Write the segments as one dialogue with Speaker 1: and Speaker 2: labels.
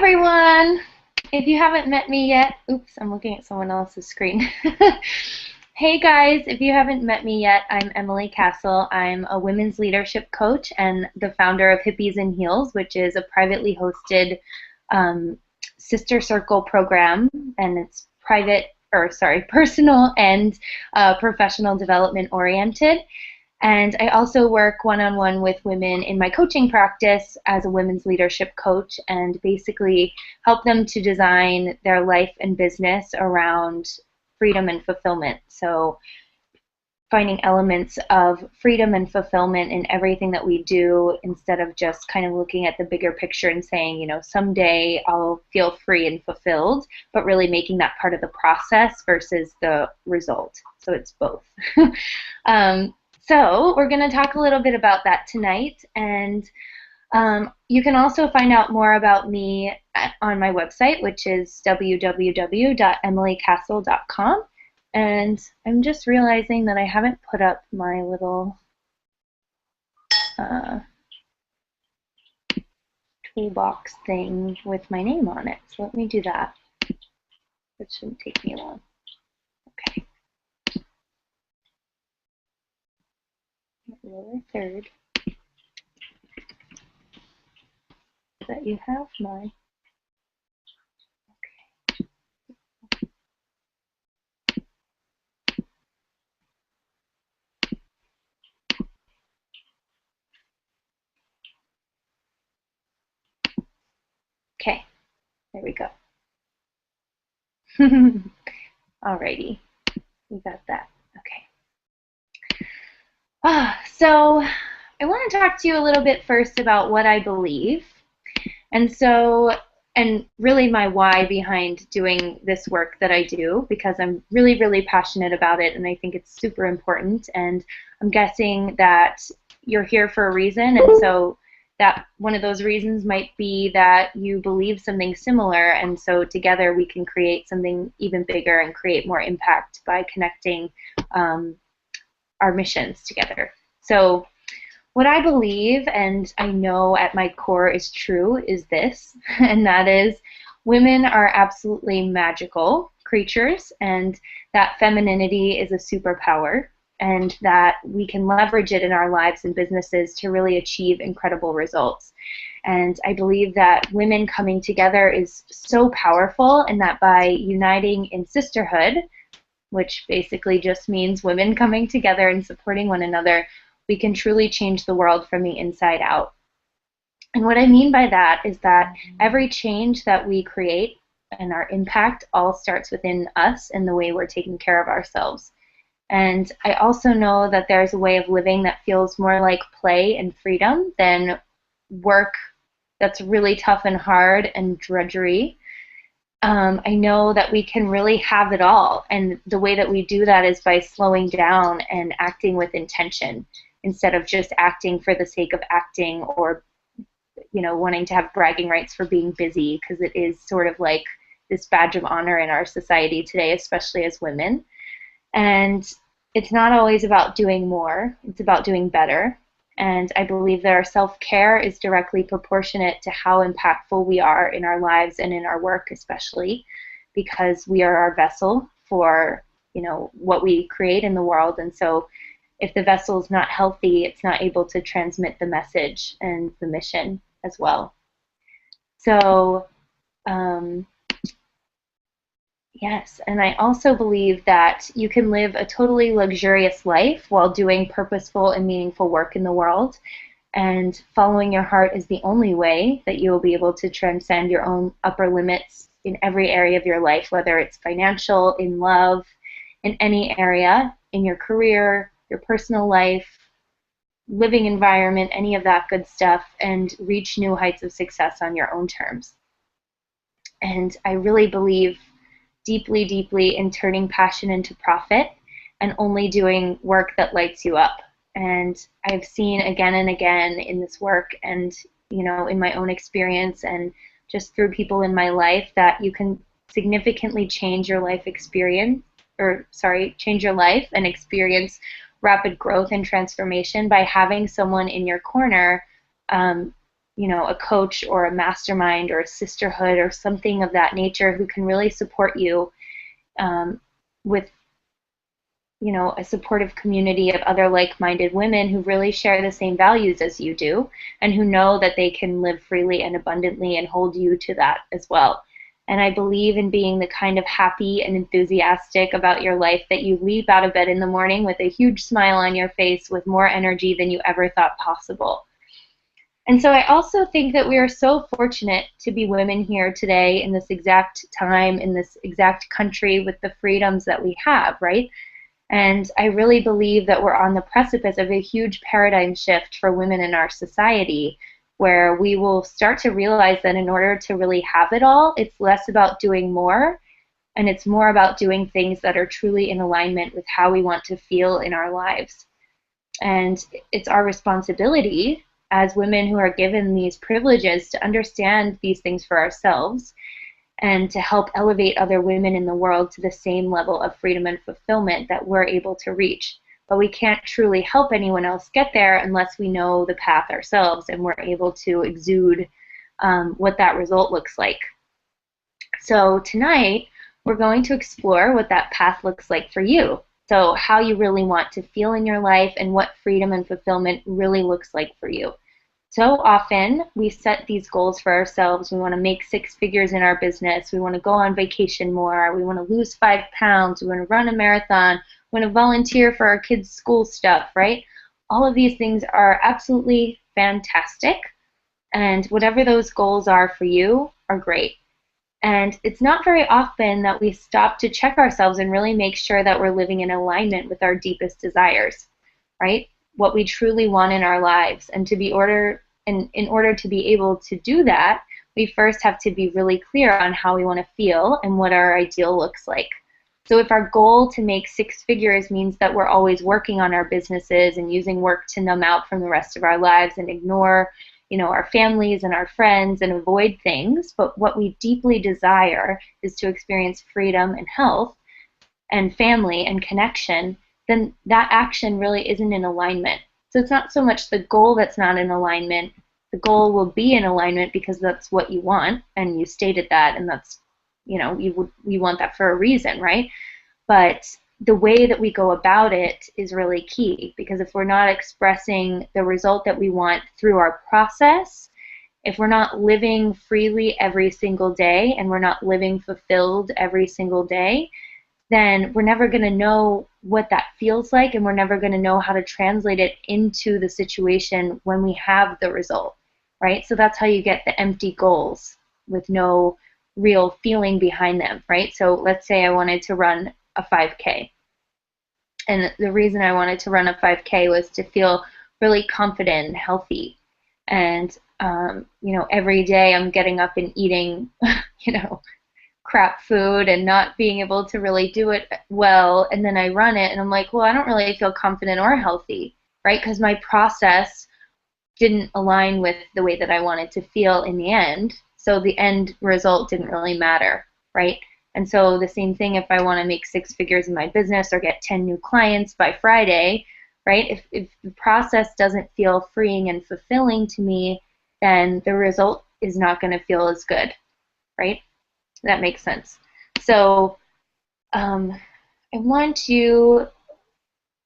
Speaker 1: everyone! If you haven't met me yet, oops, I'm looking at someone else's screen. Hey guys, if you haven't met me yet, I'm Emily Cassel. I'm a women's leadership coach and the founder of Hippies in Heels, which is a privately hosted sister circle program, and it's personal and professional development oriented. And I also work one-on-one with women in my coaching practice as a women's leadership coach and basically help them to design their life and business around freedom and fulfillment. So finding elements of freedom and fulfillment in everything that we do instead of just kind of looking at the bigger picture and saying, you know, someday I'll feel free and fulfilled, but really making that part of the process versus the result. So it's both. So we're going to talk a little bit about that tonight, and you can also find out more about me on my website, which is www.emilycassel.com. And I'm just realizing that I haven't put up my little toolbox thing with my name on it. So let me do that. It shouldn't take me long. Okay. Lower third. So that you have my. Okay, there we go. Alrighty, we got that. Okay. So I want to talk to you a little bit first about what I believe. And really my why behind doing this work that I do, because I'm really, really passionate about it, and I think it's super important. And I'm guessing that you're here for a reason, and so that one of those reasons might be that you believe something similar, and so together we can create something even bigger and create more impact by connecting our missions together. So what I believe, and I know at my core is true, is this, and that is women are absolutely magical creatures, and that femininity is a superpower, and that we can leverage it in our lives and businesses to really achieve incredible results. And I believe that women coming together is so powerful, and that by uniting in sisterhood, which basically just means women coming together and supporting one another, we can truly change the world from the inside out. And what I mean by that is that every change that we create and our impact all starts within us and the way we're taking care of ourselves. And I also know that there's a way of living that feels more like play and freedom than work that's really tough and hard and drudgery. I know that we can really have it all, and the way that we do that is by slowing down and acting with intention instead of just acting for the sake of acting, or wanting to have bragging rights for being busy, because it is sort of like this badge of honor in our society today, especially as women. And it's not always about doing more, it's about doing better. And I believe that our self-care is directly proportionate to how impactful we are in our lives and in our work, especially because we are our vessel for, what we create in the world. And so if the vessel is not healthy, it's not able to transmit the message and the mission as well. So, yes, and I also believe that you can live a totally luxurious life while doing purposeful and meaningful work in the world. And following your heart is the only way that you will be able to transcend your own upper limits in every area of your life, whether it's financial, in love, in any area, in your career, your personal life, living environment, any of that good stuff, and reach new heights of success on your own terms. And I really believe deeply, deeply in turning passion into profit and only doing work that lights you up. And I've seen again and again in this work and, in my own experience and just through people in my life that you can significantly change your life change your life and experience rapid growth and transformation by having someone in your corner a coach or a mastermind or a sisterhood or something of that nature who can really support you with a supportive community of other like-minded women who really share the same values as you do and who know that they can live freely and abundantly and hold you to that as well. And I believe in being the kind of happy and enthusiastic about your life that you leap out of bed in the morning with a huge smile on your face with more energy than you ever thought possible. And so I also think that we are so fortunate to be women here today in this exact time, in this exact country with the freedoms that we have, right? And I really believe that we're on the precipice of a huge paradigm shift for women in our society, where we will start to realize that in order to really have it all, it's less about doing more, and it's more about doing things that are truly in alignment with how we want to feel in our lives. And it's our responsibility as women who are given these privileges to understand these things for ourselves and to help elevate other women in the world to the same level of freedom and fulfillment that we're able to reach. But we can't truly help anyone else get there unless we know the path ourselves and we're able to exude what that result looks like. So tonight, we're going to explore what that path looks like for you. So how you really want to feel in your life and what freedom and fulfillment really looks like for you. So often we set these goals for ourselves. We want to make 6 figures in our business. We want to go on vacation more. We want to lose 5 pounds. We want to run a marathon. We want to volunteer for our kids' school stuff, right? All of these things are absolutely fantastic. And whatever those goals are for you are great. And it's not very often that we stop to check ourselves and really make sure that we're living in alignment with our deepest desires, right? What we truly want in our lives. And in order to be able to do that, we first have to be really clear on how we want to feel and what our ideal looks like. So if our goal to make 6 figures means that we're always working on our businesses and using work to numb out from the rest of our lives and ignore our families and our friends and avoid things, but what we deeply desire is to experience freedom and health and family and connection, then that action really isn't in alignment. So it's not so much the goal that's not in alignment. The goal will be in alignment because that's what you want, and you stated that, and that's, you want that for a reason, right? But the way that we go about it is really key, because if we're not expressing the result that we want through our process, if we're not living freely every single day and we're not living fulfilled every single day, then we're never going to know what that feels like, and we're never going to know how to translate it into the situation when we have the result, right? So that's how you get the empty goals with no real feeling behind them, right? So let's say I wanted to run a 5K. And the reason I wanted to run a 5K was to feel really confident and healthy. And, every day I'm getting up and eating, crap food and not being able to really do it well. And then I run it and I'm like, well, I don't really feel confident or healthy, right? Because my process didn't align with the way that I wanted to feel in the end. So the end result didn't really matter, right? And so the same thing if I want to make 6 figures in my business or get 10 new clients by Friday, right? If the process doesn't feel freeing and fulfilling to me, then the result is not going to feel as good, right? That makes sense. So I want you,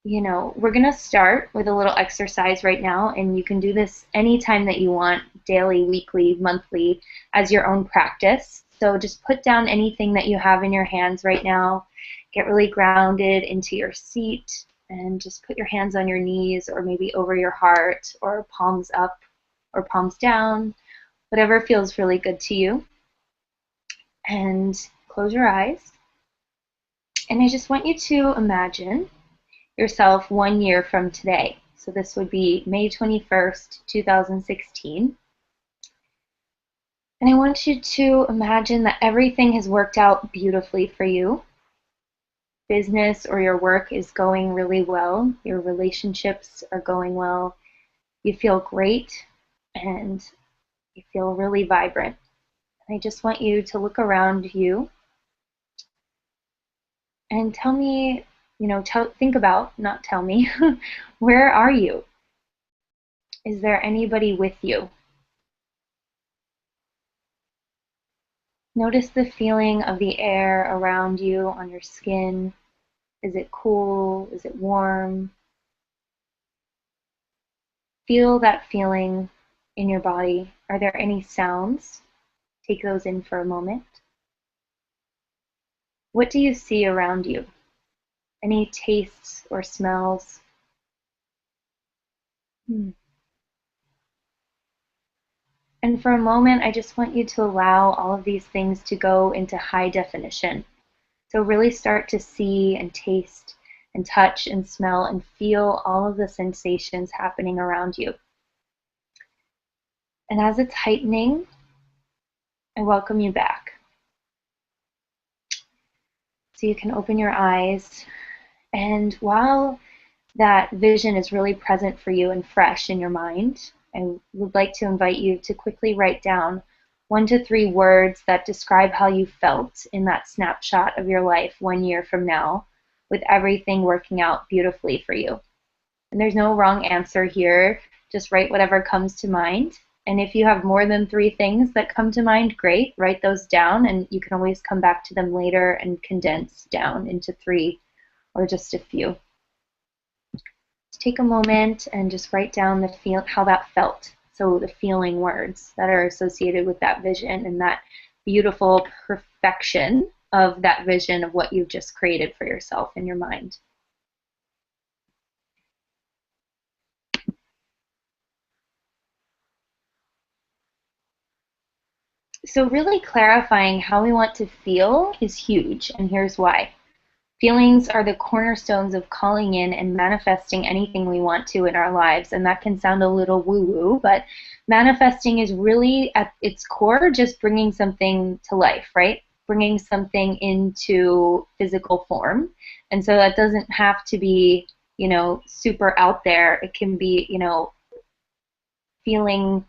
Speaker 1: we're going to start with a little exercise right now, and you can do this anytime that you want, daily, weekly, monthly, as your own practice. So just put down anything that you have in your hands right now. Get really grounded into your seat and just put your hands on your knees or maybe over your heart or palms up or palms down, whatever feels really good to you. And close your eyes. And I just want you to imagine yourself 1 year from today. So this would be May 21st, 2016. And I want you to imagine that everything has worked out beautifully for you. Business or your work is going really well. Your relationships are going well. You feel great and you feel really vibrant. And I just want you to look around you and tell me, think about, not tell me, where are you? Is there anybody with you? Notice the feeling of the air around you on your skin. Is it cool? Is it warm? Feel that feeling in your body. Are there any sounds? Take those in for a moment. What do you see around you? Any tastes or smells? Hmm. And for a moment, I just want you to allow all of these things to go into high definition. So really start to see and taste and touch and smell and feel all of the sensations happening around you. And as it's heightening, I welcome you back. So you can open your eyes. And while that vision is really present for you and fresh in your mind, I would like to invite you to quickly write down 1 to 3 words that describe how you felt in that snapshot of your life 1 year from now, with everything working out beautifully for you. And there's no wrong answer here. Just write whatever comes to mind. And if you have more than 3 things that come to mind, great, write those down, and you can always come back to them later and condense down into 3 or just a few. Take a moment and just write down how that felt. So the feeling words that are associated with that vision and that beautiful perfection of that vision of what you've just created for yourself in your mind. So really clarifying how we want to feel is huge, and here's why. Feelings are the cornerstones of calling in and manifesting anything we want to in our lives, and that can sound a little woo-woo, but manifesting is really at its core just bringing something to life, right? Bringing something into physical form. And so that doesn't have to be, super out there. It can be, feeling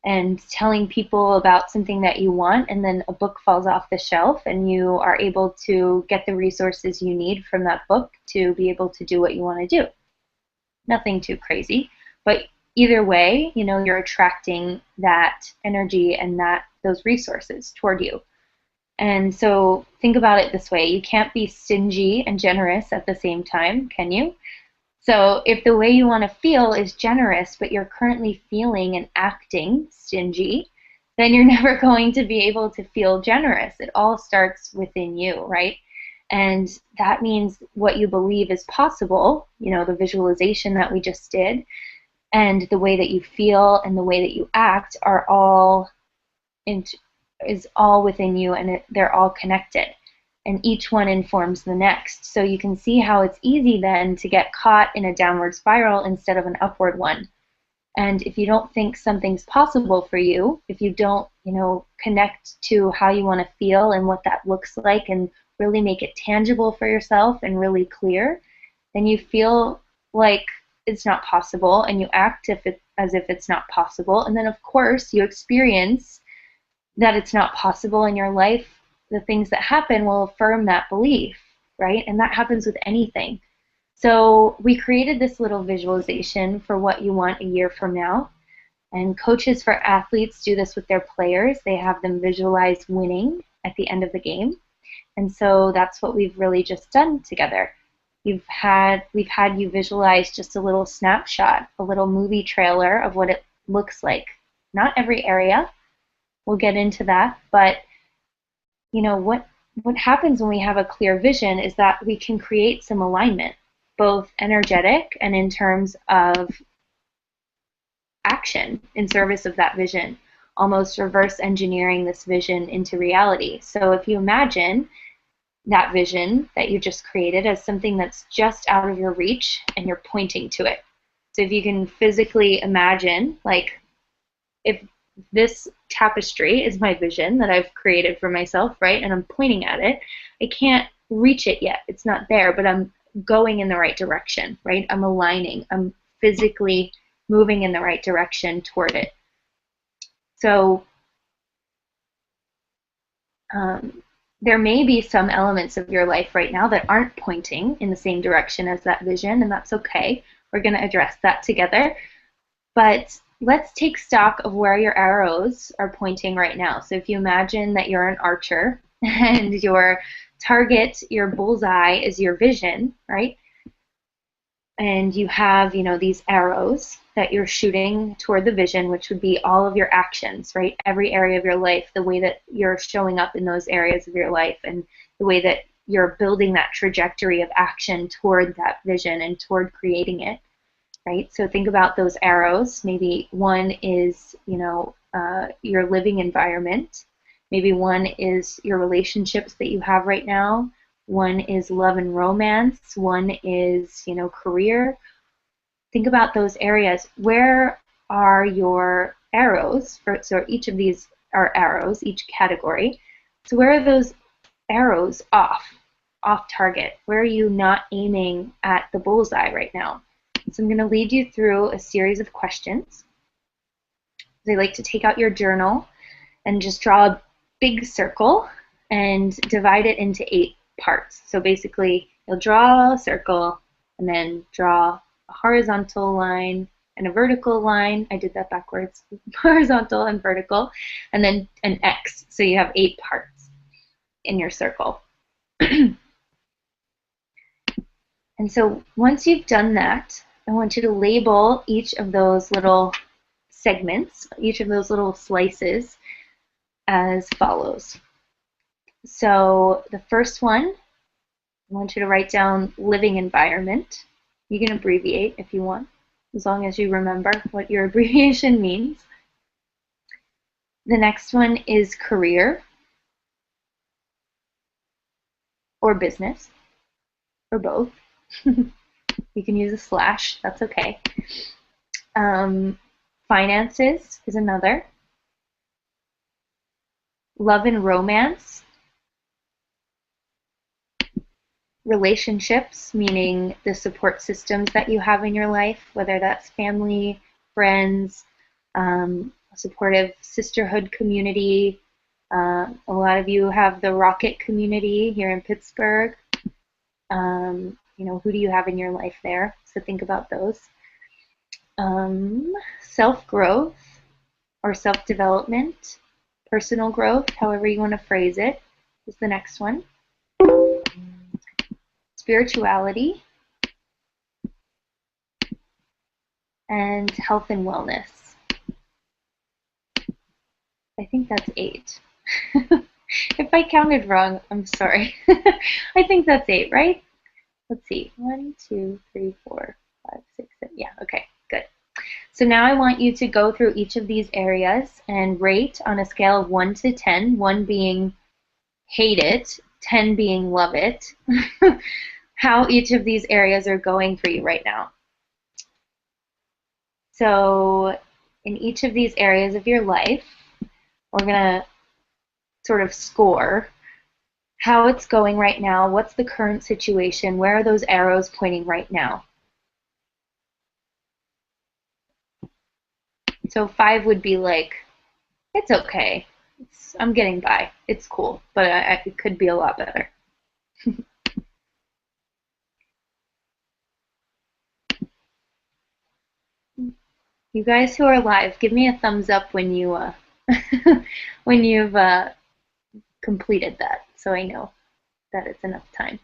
Speaker 1: and telling people about something that you want, and then a book falls off the shelf and you are able to get the resources you need from that book to be able to do what you want to do. Nothing too crazy, but either way, you're attracting that energy and those resources toward you. And so think about it this way. You can't be stingy and generous at the same time, can you? So if the way you want to feel is generous, but you're currently feeling and acting stingy, then you're never going to be able to feel generous. It all starts within you, right? And that means what you believe is possible, the visualization that we just did, and the way that you feel and the way that you act is all within you, and they're all connected. And each one informs the next. So you can see how it's easy then to get caught in a downward spiral instead of an upward one. And if you don't think something's possible for you, if you don't, connect to how you want to feel and what that looks like and really make it tangible for yourself and really clear, then you feel like it's not possible and you act as if it's not possible. And then, of course, you experience that it's not possible in your life. The things that happen will affirm that belief, right? And that happens with anything. So we created this little visualization for what you want a year from now. And coaches for athletes do this with their players. They have them visualize winning at the end of the game. And so that's what we've really just done together. We've had you visualize just a little snapshot, a little movie trailer of what it looks like. Not every area. We'll get into that, but what happens when we have a clear vision is that we can create some alignment, both energetic and in terms of action in service of that vision, almost reverse engineering this vision into reality. So if you imagine that vision that you just created as something that's just out of your reach and you're pointing to it. So if you can physically imagine, like, if this tapestry is my vision that I've created for myself, right? And I'm pointing at it. I can't reach it yet. It's not there, but I'm going in the right direction, right? I'm aligning. I'm physically moving in the right direction toward it. So there may be some elements of your life right now that aren't pointing in the same direction as that vision, and that's okay. We're going to address that together. But let's take stock of where your arrows are pointing right now. So if you imagine that you're an archer and your target, your bullseye is your vision, right? And you have, these arrows that you're shooting toward the vision, which would be all of your actions, right? Every area of your life, the way that you're showing up in those areas of your life, and the way that you're building that trajectory of action toward that vision and toward creating it, right? So think about those arrows. Maybe one is, your living environment. Maybe one is your relationships that you have right now. One is love and romance. One is, career. Think about those areas. Where are your arrows? So each of these are arrows, each category. So where are those arrows off target? Where are you not aiming at the bullseye right now? So I'm going to lead you through a series of questions. I like to take out your journal and just draw a big circle and divide it into 8 parts. So basically, you'll draw a circle and then draw a horizontal line and a vertical line. I did that backwards. Horizontal and vertical, and then an X. So you have 8 parts in your circle. And so once you've done that, I want you to label each of those little segments, each of those little slices, as follows. So the first one, I want you to write down living environment. You can abbreviate if you want, as long as you remember what your abbreviation means. The next one is career or business or both. You can use a slash, that's okay. Finances is another. Love and romance. Relationships, meaning the support systems that you have in your life, whether that's family, friends, a supportive sisterhood community. A lot of you have the Rocket community here in Pittsburgh. Who do you have in your life there? So think about those. Self-growth or self-development, personal growth, however you want to phrase it, is the next one. Spirituality, and health and wellness. I think that's 8. If I counted wrong, I'm sorry. I think that's 8, right? Let's see. 1, 2, 3, 4, 5, 6, 7. Yeah, okay, good. So now I want you to go through each of these areas and rate on a scale of 1 to 10, 1 being hate it, 10 being love it, how each of these areas are going for you right now. So in each of these areas of your life, we're going to sort of score how it's going right now, what's the current situation, where are those arrows pointing right now. So 5 would be like, it's okay, I'm getting by, it's cool, but it could be a lot better. You guys who are live, give me a thumbs up when you when you've completed that, so I know that it's enough time.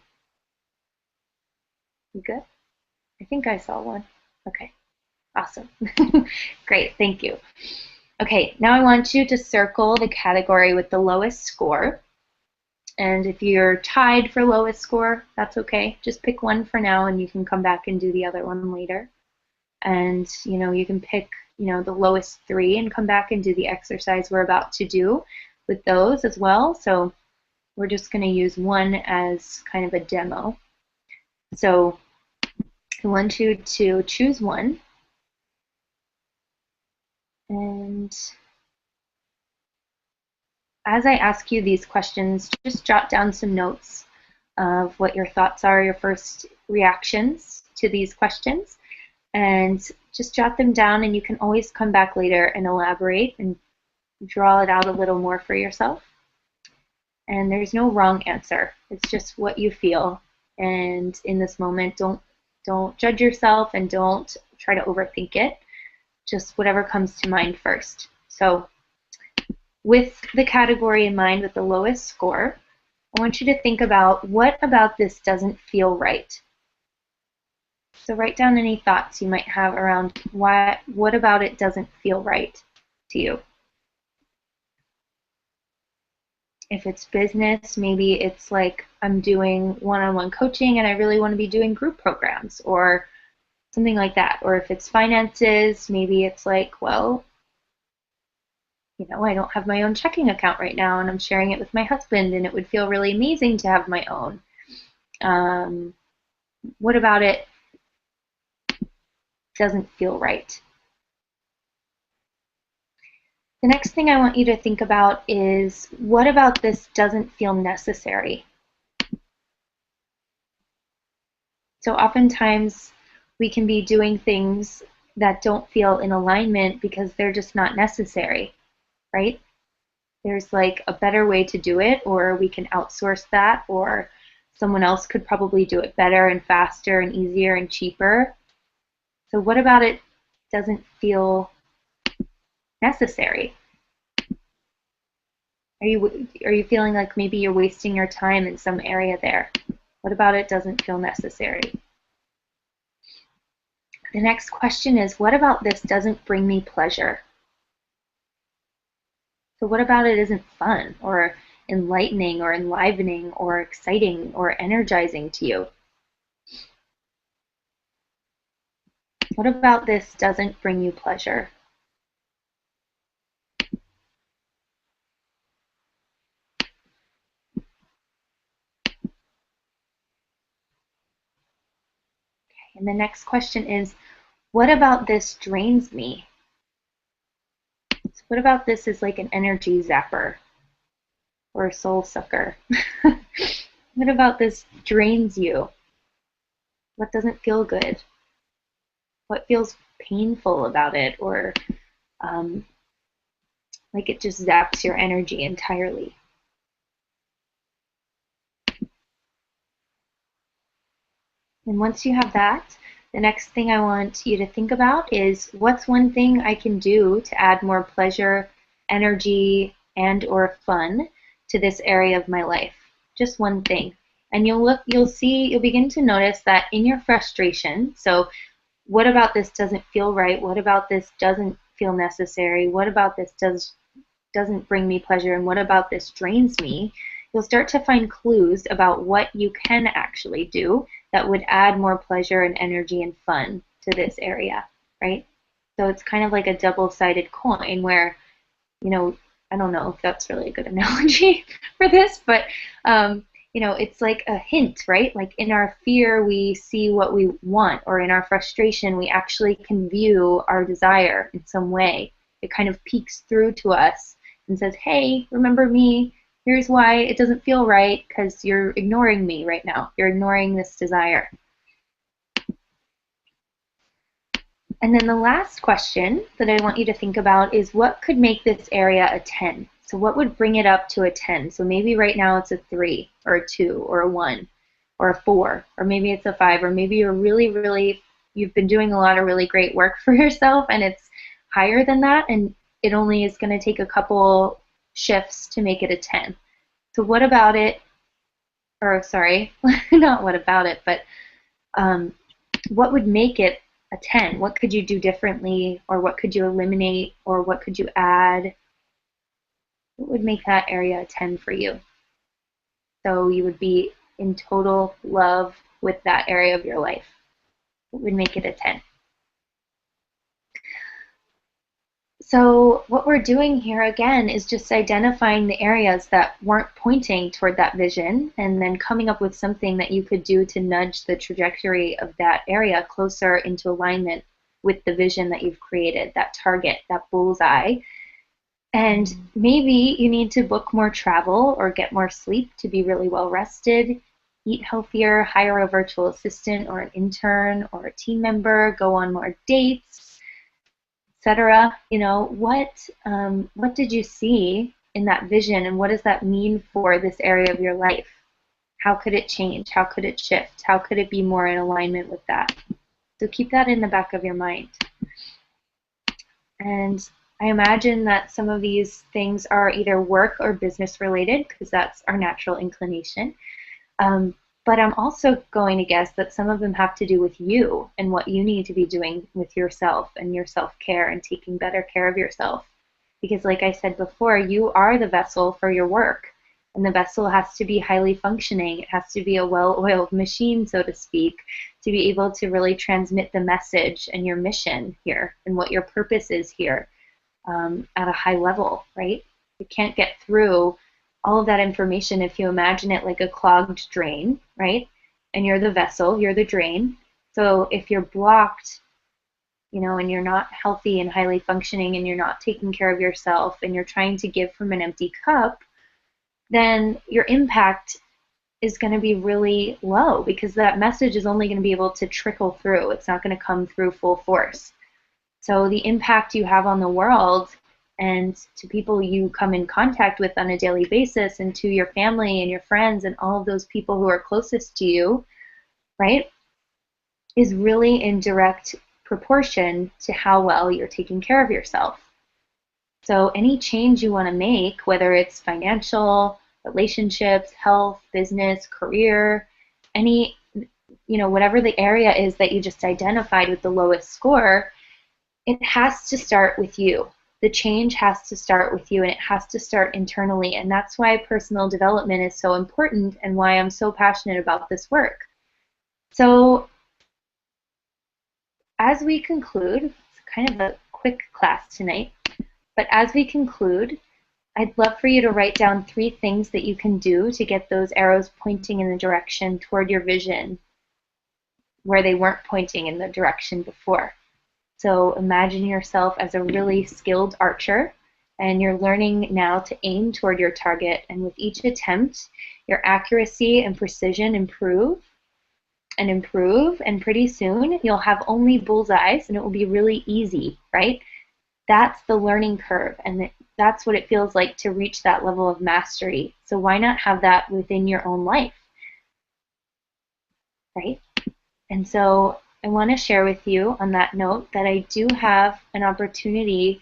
Speaker 1: You good? I think I saw one. Okay, awesome. Great, thank you. Okay, now I want you to circle the category with the lowest score. And if you're tied for lowest score, that's okay. Just pick one for now and you can come back and do the other one later. And you can pick the lowest 3 and come back and do the exercise we're about to do with those as well. So we're just going to use one as kind of a demo. So I want you to choose one, and as I ask you these questions, just jot down some notes of what your thoughts are, your first reactions to these questions, and just jot them down, and you can always come back later and elaborate and draw it out a little more for yourself. And there's no wrong answer. It's just what you feel. And in this moment, don't judge yourself and don't try to overthink it. just whatever comes to mind first. So with the category in mind with the lowest score, I want you to think about what about this doesn't feel right. So write down any thoughts you might have around what about it doesn't feel right to you. If it's business, maybe it's like I'm doing one-on-one coaching and I really want to be doing group programs or something like that. Or if it's finances, maybe it's like, well, I don't have my own checking account right now and I'm sharing it with my husband and it would feel really amazing to have my own. What about it doesn't feel right? The next thing I want you to think about is what about this doesn't feel necessary? So oftentimes we can be doing things that don't feel in alignment because they're just not necessary, right? There's like a better way to do it, or we can outsource that, or someone else could probably do it better and faster and easier and cheaper. So what about it doesn't feel necessary? Are you feeling like maybe you're wasting your time in some area there? What about it doesn't feel necessary? The next question is, what about this doesn't bring me pleasure? So what about it isn't fun or enlightening or enlivening or exciting or energizing to you? What about this doesn't bring you pleasure? And the next question is, what about this drains me? So what about this is like an energy zapper or a soul sucker? What about this drains you? What doesn't feel good? What feels painful about it, or like it just zaps your energy entirely? And once you have that, the next thing I want you to think about is what's one thing I can do to add more pleasure, energy, and or fun to this area of my life? Just one thing. And you'll begin to notice that in your frustration, so what about this doesn't feel right? What about this doesn't feel necessary? What about this doesn't bring me pleasure? And what about this drains me? You'll start to find clues about what you can actually do that would add more pleasure and energy and fun to this area, right? So it's kind of like a double-sided coin where, I don't know if that's really a good analogy for this, but it's like a hint, right? Like in our fear, we see what we want, or in our frustration, we actually can view our desire in some way. It kind of peeks through to us and says, hey, remember me? Here's why it doesn't feel right, because you're ignoring me right now. You're ignoring this desire. And then the last question that I want you to think about is what could make this area a 10? So what would bring it up to a 10? So maybe right now it's a 3 or a 2 or a 1 or a 4, or maybe it's a 5, or maybe you've been doing a lot of really great work for yourself and it's higher than that, and it only is going to take a couple shifts to make it a 10. So what about it, or sorry, not what about it, but what would make it a 10? What could you do differently, or what could you eliminate, or what could you add? What would make that area a 10 for you? So you would be in total love with that area of your life. What would make it a 10? So what we're doing here again is just identifying the areas that weren't pointing toward that vision, and then coming up with something that you could do to nudge the trajectory of that area closer into alignment with the vision that you've created, that target, that bullseye. And maybe you need to book more travel or get more sleep to be really well rested, eat healthier, hire a virtual assistant or an intern or a team member, go on more dates, etc. What did you see in that vision, and what does that mean for this area of your life? How could it change? How could it shift? How could it be more in alignment with that? So keep that in the back of your mind. And I imagine that some of these things are either work or business related because that's our natural inclination. Um, but I'm also going to guess that some of them have to do with you and what you need to be doing with yourself and your self care and taking better care of yourself. Because, like I said before, you are the vessel for your work. And the vessel has to be highly functioning. It has to be a well oiled machine, so to speak, to be able to really transmit the message and your mission here and what your purpose is here at a high level, right? You can't get through all of that information if you imagine it like a clogged drain, right? And you're the vessel, you're the drain. So if you're blocked, and you're not healthy and highly functioning and you're not taking care of yourself and you're trying to give from an empty cup, then your impact is going to be really low because that message is only going to be able to trickle through. It's not going to come through full force. So the impact you have on the world and to people you come in contact with on a daily basis and to your family and your friends and all of those people who are closest to you, right, is really in direct proportion to how well you're taking care of yourself. So any change you want to make, whether it's financial, relationships, health, business, career, any, whatever the area is that you just identified with the lowest score, it has to start with you. The change has to start with you, and it has to start internally. And that's why personal development is so important and why I'm so passionate about this work. So as we conclude, it's kind of a quick class tonight, but as we conclude, I'd love for you to write down 3 things that you can do to get those arrows pointing in the direction toward your vision where they weren't pointing in the direction before. So imagine yourself as a really skilled archer, and you're learning now to aim toward your target. And with each attempt, your accuracy and precision improve and improve. And pretty soon, you'll have only bullseyes, and it will be really easy, right? That's the learning curve, and that's what it feels like to reach that level of mastery. So why not have that within your own life, right? And so I want to share with you on that note that I do have an opportunity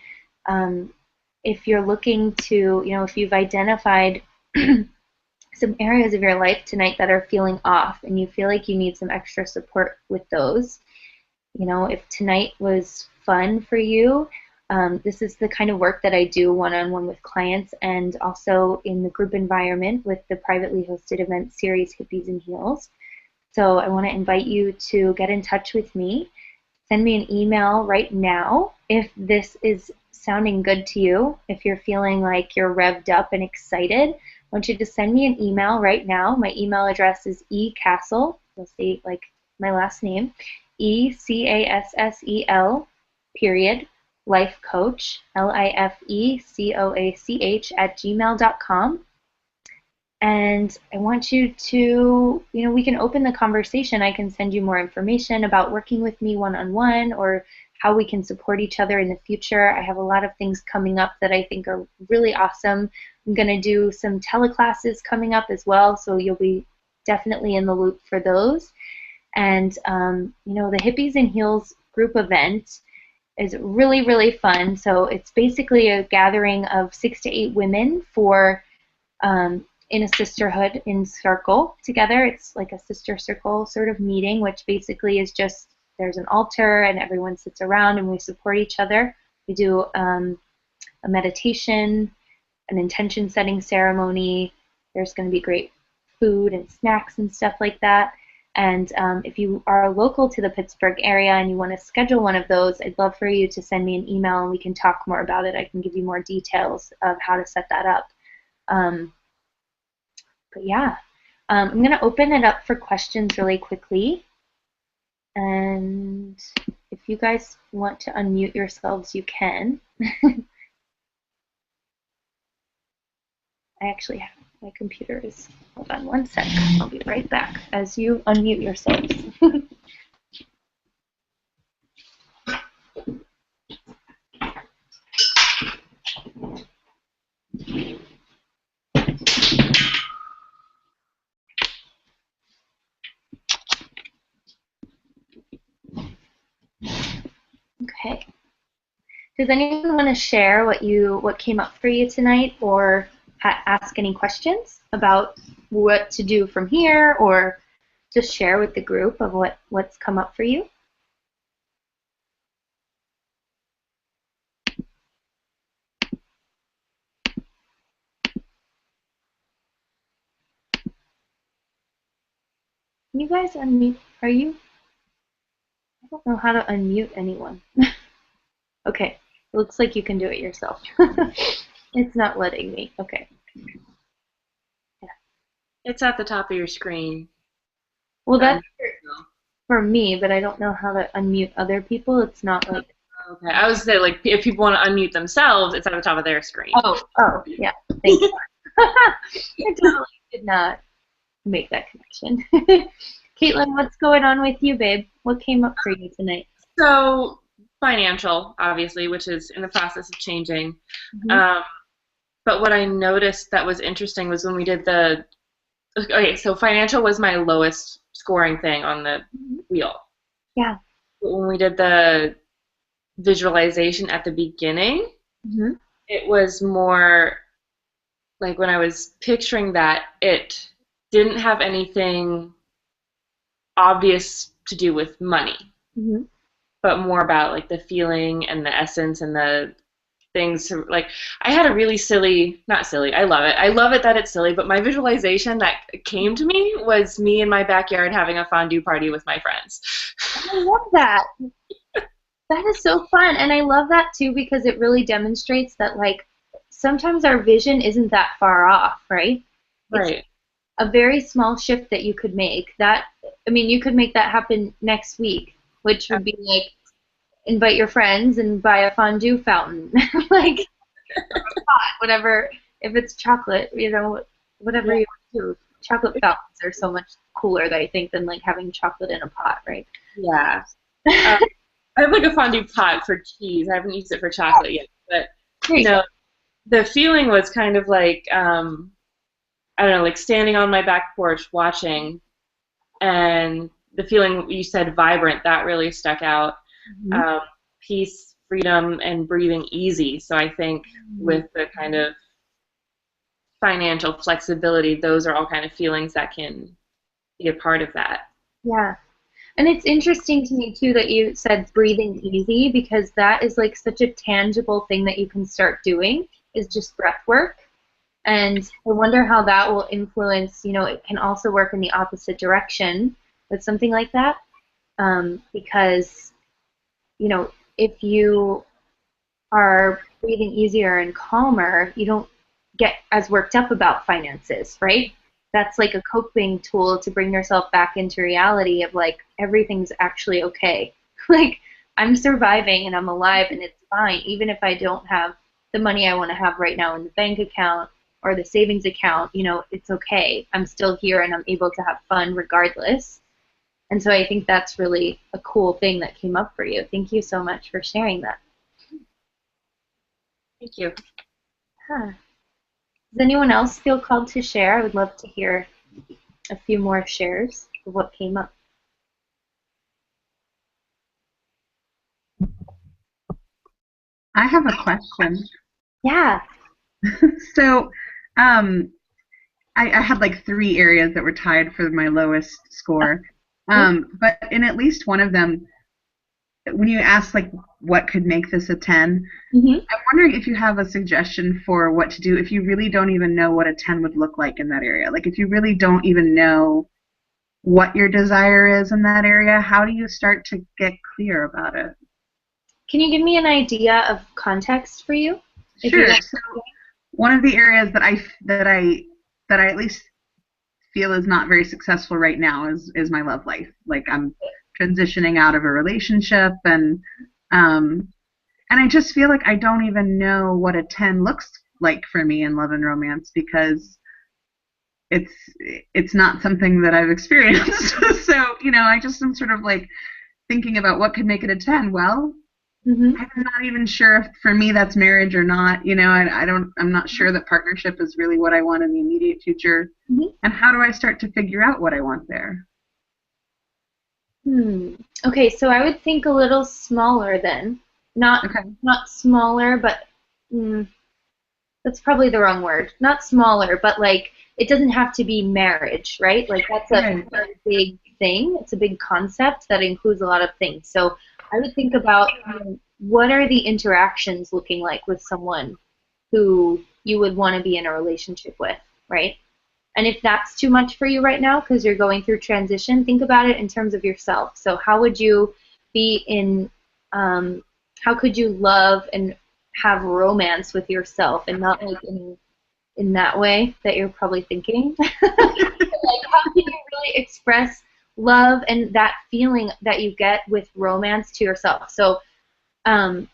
Speaker 1: if you're looking to, if you've identified some areas of your life tonight that are feeling off and you feel like you need some extra support with those. If tonight was fun for you, this is the kind of work that I do one-on-one with clients and also in the group environment with the privately hosted event series Hippies and Heels. So I want to invite you to get in touch with me. Send me an email right now if this is sounding good to you. If you're feeling like you're revved up and excited, I want you to send me an email right now. My email address is ecassel. You'll see like my last name, ECASSEL, period, life coach, LIFECOACH @gmail.com. And I want you to, we can open the conversation. I can send you more information about working with me one-on-one or how we can support each other in the future. I have a lot of things coming up that I think are really awesome. I'm going to do some teleclasses coming up as well, so you'll be definitely in the loop for those. And, the Hippies and Heels group event is really, really fun. So it's basically a gathering of 6 to 8 women for in a sisterhood in circle together. It's like a sister circle sort of meeting, which basically is just there's an altar and everyone sits around and we support each other. We do a meditation, an intention setting ceremony. There's going to be great food and snacks and stuff like that. And if you are local to the Pittsburgh area and you want to schedule one of those, I'd love for you to send me an email and we can talk more about it. I can give you more details of how to set that up. But yeah, I'm going to open it up for questions really quickly. And if you guys want to unmute yourselves, you can. I actually have my computer is, hold on one sec. I'll be right back as you unmute yourselves. Okay. Does anyone want to share what came up for you tonight, or ask any questions about what to do from here, or just share with the group of what's come up for you? Can you guys unmute? Are you? I don't know how to unmute anyone. Okay, it looks like you can do it yourself. It's not letting me. Okay. Yeah.
Speaker 2: It's at the top of your screen.
Speaker 1: Well, that's for me, but I don't know how to unmute other people. It's not like.
Speaker 2: Okay, I was saying, like, if people want to unmute themselves, it's at the top of their screen.
Speaker 1: Oh, yeah. Thank you. I totally did not make that connection. Caitlin, what's going on with you, babe? What came up for you tonight?
Speaker 2: So, financial, obviously, which is in the process of changing.
Speaker 1: Mm-hmm.
Speaker 2: But what I noticed that was interesting was when we did okay, so financial was my lowest scoring thing on the wheel.
Speaker 1: Yeah.
Speaker 2: But when we did the visualization at the beginning,
Speaker 1: Mm-hmm.
Speaker 2: it was more like when I was picturing that, it didn't have anything obvious to do with money,
Speaker 1: Mm-hmm.
Speaker 2: but more about like the feeling and the essence and the things to, like, I had a really silly, not silly, I love it. I love it that it's silly, but my visualization that came to me was me in my backyard having a fondue party with my friends.
Speaker 1: I love that. That is so fun. And I love that too because it really demonstrates that like sometimes our vision isn't that far off, right? It's
Speaker 2: Right.
Speaker 1: a very small shift that you could make. That I mean, you could make that happen next week, which would be like invite your friends and buy a fondue fountain. Like whatever, if it's chocolate, whatever
Speaker 2: Yeah.
Speaker 1: you want to do. Chocolate fountains are so much cooler, I think, than like having chocolate in a pot, right?
Speaker 2: Yeah. I have like a fondue pot for cheese. I haven't used it for chocolate yet, but
Speaker 1: There you go.
Speaker 2: the feeling was kind of like I don't know, like standing on my back porch watching, and the feeling you said vibrant, that really stuck out.
Speaker 1: Mhm.
Speaker 2: Um, Peace, freedom, and breathing easy. So I think with the kind of financial flexibility, those are all kind of feelings that can be a part of that.
Speaker 1: Yeah. And it's interesting to me too that you said breathing easy because that is like such a tangible thing that you can start doing is just breath work. And I wonder how that will influence, it can also work in the opposite direction with something like that. Because, if you are breathing easier and calmer, you don't get as worked up about finances, right? That's like a coping tool to bring yourself back into reality of like everything's actually okay. Like I'm surviving and I'm alive and it's fine, even if I don't have the money I want to have right now in the bank account or the savings account, it's okay. I'm still here and I'm able to have fun regardless. And so I think that's really a cool thing that came up for you. Thank you so much for sharing that.
Speaker 2: Thank you.
Speaker 1: Huh. Does anyone else feel called to share? I would love to hear a few more shares of what came up.
Speaker 3: I have a question.
Speaker 1: Yeah.
Speaker 3: So, I had like 3 areas that were tied for my lowest score. But in at least one of them, when you ask like what could make this a 10,
Speaker 1: Mm-hmm.
Speaker 3: I'm wondering if you have a suggestion for what to do if you really don't even know what a 10 would look like in that area. Like if you really don't even know what your desire is in that area, how do you start to get clear about it?
Speaker 1: Can you give me an idea of context for you?
Speaker 3: Sure. So one of the areas that I at least feel is not very successful right now is my love life. Like I'm transitioning out of a relationship and I just feel like I don't even know what a 10 looks like for me in love and romance because it's it's not something that I've experienced. So, I just am sort of like thinking about what could make it a 10. Well,
Speaker 1: Mm-hmm.
Speaker 3: I'm not even sure if for me that's marriage or not. I'm not sure that partnership is really what I want in the immediate future.
Speaker 1: Mm-hmm.
Speaker 3: And how do I start to figure out what I want there?
Speaker 1: Okay, so I would think a little smaller then Not
Speaker 3: Okay.
Speaker 1: not smaller, but mm, that's probably the wrong word. Not smaller, but like it doesn't have to be marriage, right? Like that's a
Speaker 3: Right.
Speaker 1: very big thing. It's a big concept that includes a lot of things. So I would think about what are the interactions looking like with someone who you would want to be in a relationship with, right? And if that's too much for you right now because you're going through transition, think about it in terms of yourself. So how would you be in, how could you love and have romance with yourself and not like in that way that you're probably thinking? Like how can you really express love and that feeling that you get with romance to yourself? So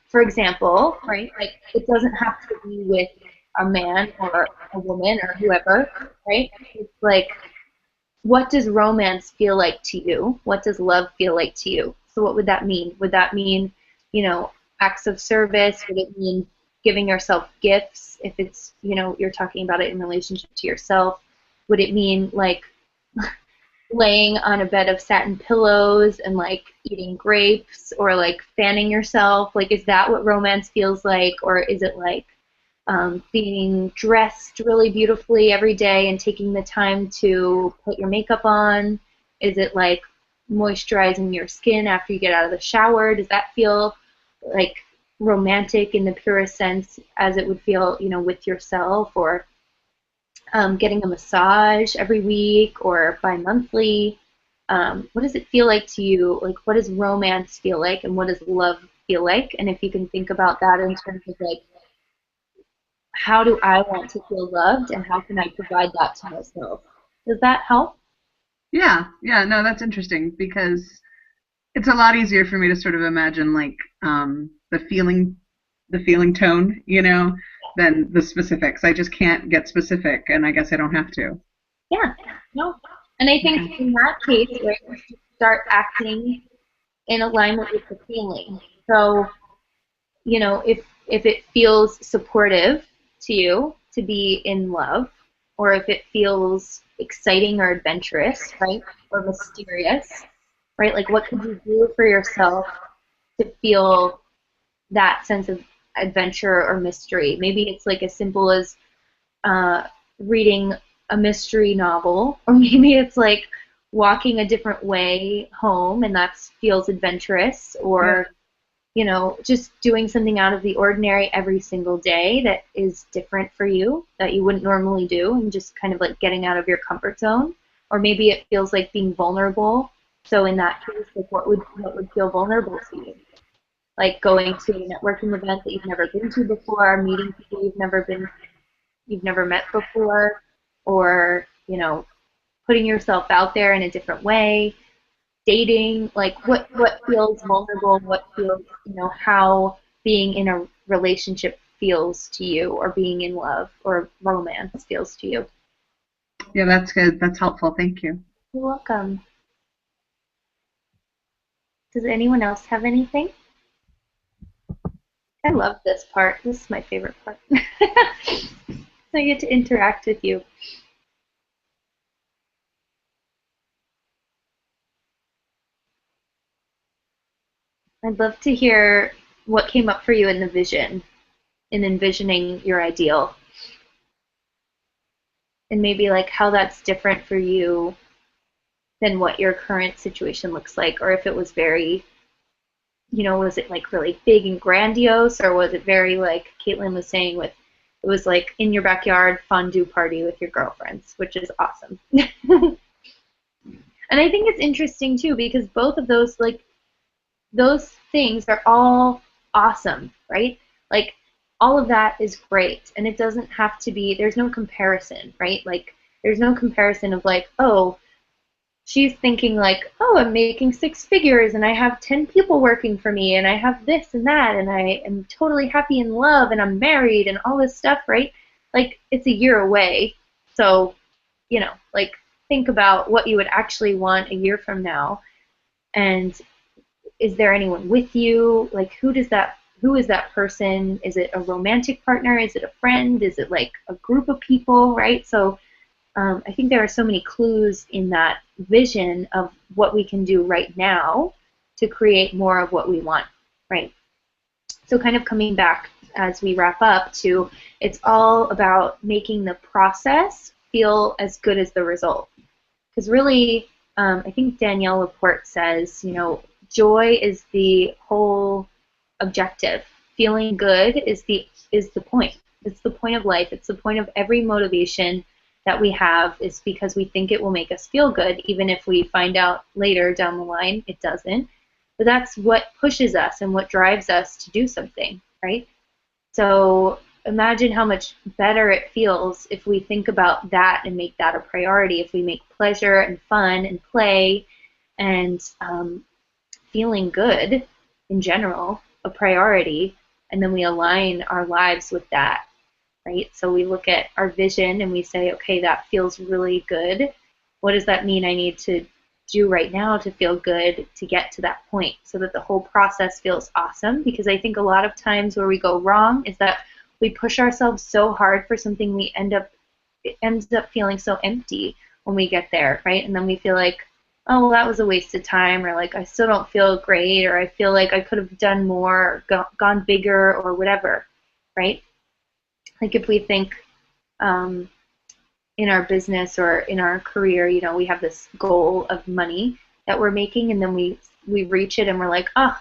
Speaker 1: for example, right, like it doesn't have to be with a man or a woman or whoever, right? It's like, what does romance feel like to you? What does love feel like to you? So what would that mean? Would that mean, acts of service? Would it mean giving yourself gifts if it's, you're talking about it in relationship to yourself? Would it mean like laying on a bed of satin pillows and like eating grapes or like fanning yourself? Like, is that what romance feels like? Or is it like being dressed really beautifully every day and taking the time to put your makeup on? Is it like moisturizing your skin after you get out of the shower? Does that feel like romantic in the purest sense as it would feel, with yourself? Or getting a massage every week or bi-monthly? What does it feel like to you? Like, what does romance feel like, and what does love feel like? And if you can think about that in terms of like, how do I want to feel loved, and how can I provide that to myself? Does that help?
Speaker 3: Yeah, yeah, no, that's interesting because it's a lot easier for me to sort of imagine like the feeling tone, than the specifics. I just can't get specific, and I guess I don't have to.
Speaker 1: Yeah, no. And I
Speaker 3: Okay.
Speaker 1: think in that case, right, you should start acting in alignment with the feeling. So, if it feels supportive to you to be in love, or if it feels exciting or adventurous, right, or mysterious, right? Like, what could you do for yourself to feel that sense of adventure or mystery? Maybe it's like as simple as uh, reading a mystery novel, or maybe it's like walking a different way home, and that feels adventurous,
Speaker 3: Yep.
Speaker 1: or just doing something out of the ordinary every single day that is different for you that you wouldn't normally do, and just kind of like getting out of your comfort zone. Or maybe it feels like being vulnerable. So in that case, like what would feel vulnerable to you? Like going to a networking event that you've never been to before, meeting people you've never met before, or putting yourself out there in a different way, dating, like what feels vulnerable, what feels, how being in a relationship feels to you, or being in love or romance feels to you.
Speaker 3: Yeah, that's good. That's helpful. Thank you.
Speaker 1: You're welcome. Does anyone else have anything? I love this part. This is my favorite part. So I get to interact with you. I'd love to hear what came up for you in the vision, in envisioning your ideal, and maybe like how that's different for you than what your current situation looks like, or if it was very, was it like really big and grandiose, or was it very like Caitlin was saying, with it was like in your backyard fondue party with your girlfriends, which is awesome. And I think it's interesting too because both of those, like, those things are all awesome, right? Like all of that is great, and it doesn't have to be, there's no comparison, right? Like there's no comparison of like, oh, she's thinking like, oh, I'm making six figures and I have 10 people working for me and I have this and that and I am totally happy in love and I'm married and all this stuff, right? Like it's a year away. So, like think about what you would actually want a year from now, and is there anyone with you? Like who is that person? Is it a romantic partner? Is it a friend? Is it like a group of people, right? So I think there are so many clues in that vision of what we can do right now to create more of what we want, right? So kind of coming back as we wrap up to, it's all about making the process feel as good as the result. Because really, I think Danielle Laporte says, joy is the whole objective. Feeling good is the point. It's the point of life. It's the point of every motivation that we have, is because we think it will make us feel good, even if we find out later down the line it doesn't. But that's what pushes us and what drives us to do something, right? So imagine how much better it feels if we think about that and make that a priority. If we make pleasure and fun and play and feeling good in general a priority, and then we align our lives with that, right? So we look at our vision and we say, okay, that feels really good. What does that mean I need to do right now to feel good to get to that point, so that the whole process feels awesome? Because I think a lot of times where we go wrong is that we push ourselves so hard for something, it ends up feeling so empty when we get there, right? And then we feel like, oh, well, that was a waste of time, or like I still don't feel great, or I feel like I could have done more, or gone bigger, or whatever, right? Like if we think in our business or in our career, we have this goal of money that we're making, and then we reach it and we're like, oh,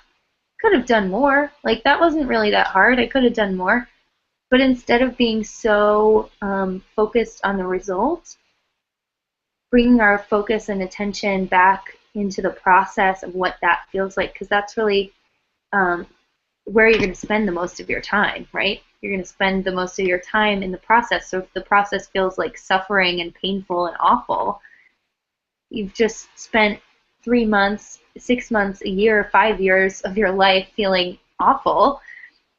Speaker 1: could have done more. Like that wasn't really that hard. I could have done more. But instead of being so focused on the result, bringing our focus and attention back into the process of what that feels like, because that's really where you're going to spend the most of your time, right? You're going to spend the most of your time in the process. So if the process feels like suffering and painful and awful, you've just spent 3 months, 6 months, a year, 5 years of your life feeling awful,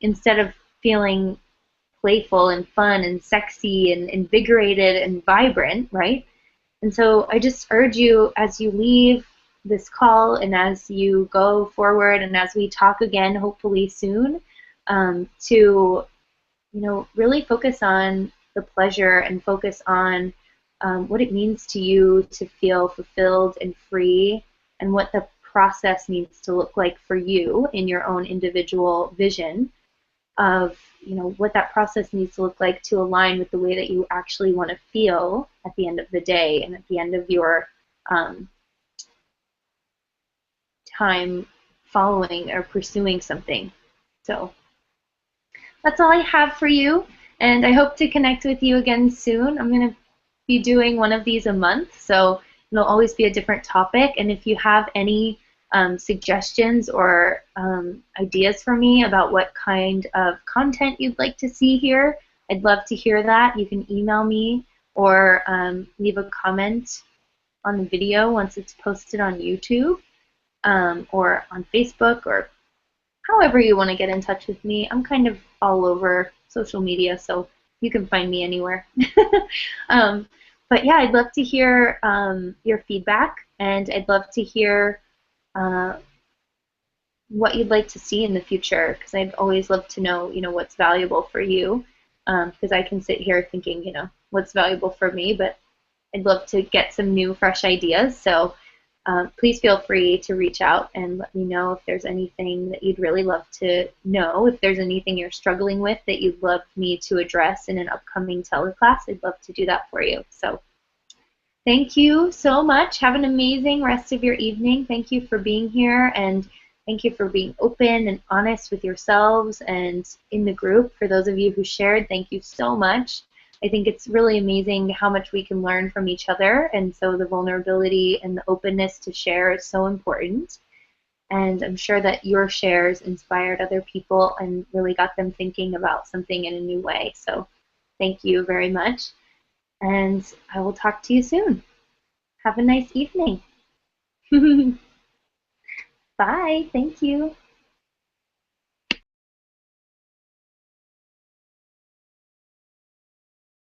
Speaker 1: instead of feeling playful and fun and sexy and invigorated and vibrant, right? And so I just urge you, as you leave this call and as you go forward and as we talk again, hopefully soon, to really focus on the pleasure and focus on what it means to you to feel fulfilled and free, and what the process needs to look like for you in your own individual vision of what that process needs to look like to align with the way that you actually want to feel at the end of the day and at the end of your time following or pursuing something. So that's all I have for you, and I hope to connect with you again soon. I'm going to be doing one of these a month, so it'll always be a different topic. And if you have any suggestions or ideas for me about what kind of content you'd like to see here, I'd love to hear that. You can email me or leave a comment on the video once it's posted on YouTube, or on Facebook, or however you want to get in touch with me. I'm kind of all over social media, so you can find me anywhere. But yeah, I'd love to hear your feedback, and I'd love to hear what you'd like to see in the future, because I'd always love to know, what's valuable for you, because I can sit here thinking, what's valuable for me, but I'd love to get some new, fresh ideas. So please feel free to reach out and let me know if there's anything that you'd really love to know. If there's anything you're struggling with that you'd love me to address in an upcoming teleclass, I'd love to do that for you. So thank you so much. Have an amazing rest of your evening. Thank you for being here, and thank you for being open and honest with yourselves and in the group. For those of you who shared, thank you so much. I think it's really amazing how much we can learn from each other, and so the vulnerability and the openness to share is so important. And I'm sure that your shares inspired other people and really got them thinking about something in a new way. So thank you very much, and I will talk to you soon. Have a nice evening. Bye. Thank you.